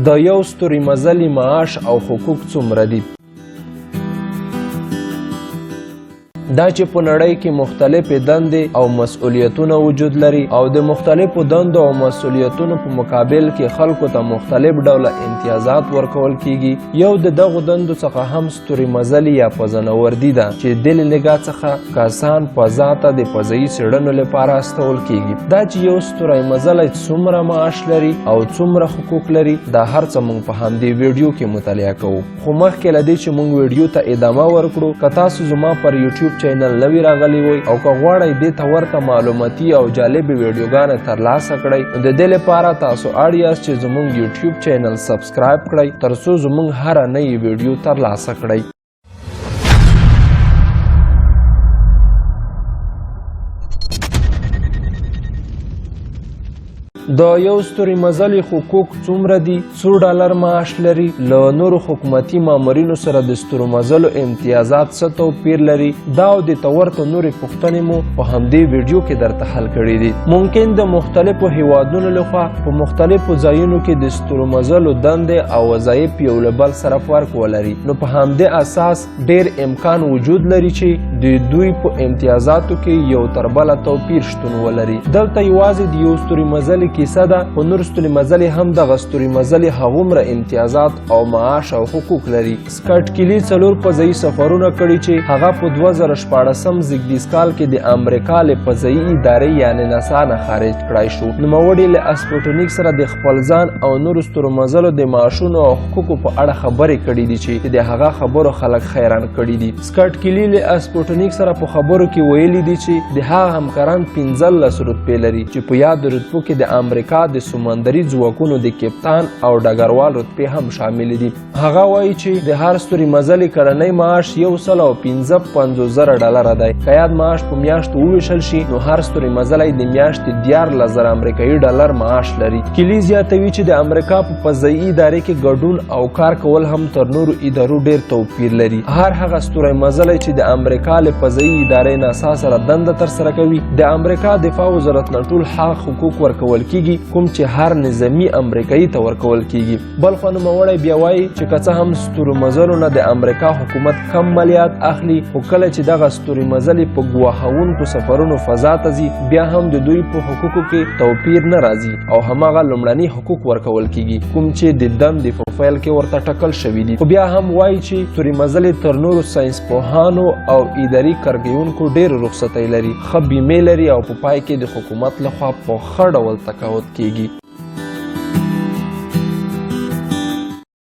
د یو ستوري مزلي معاش او حقوق څومره دي؟ دا چې په نړۍ کې مختلفې دندې او مسؤلیتونه وجود لري او د مختلفو دندو او مسؤلیتونو په مقابل کې خلکو ته مختلف ډوله امتیازات ورکول کیږي. یو د دغو دندو څخه هم ستوري مزلي یا فضانوردي ده چې د نگاه څخه کسان فضا ته د فضایي څېړنو لپاره استول کیږي. دا چې یو ستوری مزلی څومره معاش لري او څومره حقوق لري دا هر څه موږ په همدې ویډیو کې مطالعه کوو. خو مخکې له دې چې موږ ویډیو ته ادامه ورکړو که تاسو زما پر یوټیوب چینل نوی راغلی وئ او که غواړئ دې ته ورته معلوماتي او جالبې ویډیوګانې ترلاسه کړئ نو د دې لپاره تاسو اړ یاست چې زموږ یوټیوب چینل سبسکرایب کړئ تر څو زموږ هره نوې ویډیو ترلاسه کړئ. د یو ستوري مزلي حقوق څومره دي؟ $100 معاش لري. له نورو حکومتي مامورینو سره د ستورو مزلو امتیازات څه توپیر لري؟ دا او د ورته نورې پوښتنې مو په همدې ویډیو کې درته حل کړي دي. ممکن د مختلفو هیوادونو لخوا په مختلفو ځایونو کې د ستورو مزلو دندې او وظایف یو له بل سره فرق ولري نو په همدې اساس ډیر امکان وجود لري چې د دوی په امتیازاتو کې یو تر بله توپیر شتون ولري. دلته یوازې د یو ستوري مزلي کیسه ده خو نور ستوري مزلي هم دغه ستوري مزلي هغومره امتیازات او معاش او حقوق لري. سکاټ کیلي 4 فضایي سفرونه کړي چې هغه په 2014 زیږدیز کال کې د امریکا له فضایي ادارې یعنې ناسا نه خارج کړای شو. نوموړي له اسپوټنیک سره د خپل ځان او نورو ستورو مزلو د معاشونو او حقوقو په اړه خبرې کړي دي چې د هغه خبرو خلک حیران کړي دي. سکاټ کیلي له اسپوټنیک سره په خبرو کې ویلي دي چې د هغه همکاران 15 رتبې لري چې په یاد رتبو کې د امریکا د سمندري ځواکونو د کپتان او ډګروال رتبې هم شامل دي. هغه وایي چې د هر ستوري مزلي کلنی معاش $155,000 دی. که یاد معاش په میاشتو وویشل شي نو هر ستوري مزلی د میاشتې $14,000 امریکایي معاش لري. کیلي زیاتوي چې د امریکا په فضایي ادارې کې ګډون او کار کول هم تر نورو ادارو ډیر توپیر لري. هر هغه ستوری مزلی چې د امریکا له فضایي ادارې ناسا سره دنده ترسره کوي د امریکا دفاع وزارت نه ټول حقوق ورکول کیږي کوم چې هر نظامي امریکایي ته ورکول کیږي. بل خو نوموړی بیا وایي چې که څه هم ستورو مزلو نه د امریکا حکومت کم مالیات اخلي خو کله چې دغه ستوري مزلي په ګواښونکو سفرونو فضا ته ځي بیا هم د دوی په حقوقو کې توپیر نه راځي او هماغه لومړني حقوق ورکول کیږي کوم چې د دندې په فایل کې ورته ټاکل شوي دي. خو بیا هم وایي چې ستوري مزلي تر نورو ساینسپوهانو او اداري کارکوونکو ډېر رخصتۍ لري، ښه بیمې لري او په پای کې د حکومت لخوا په ښه ډول تقاعد کیږي.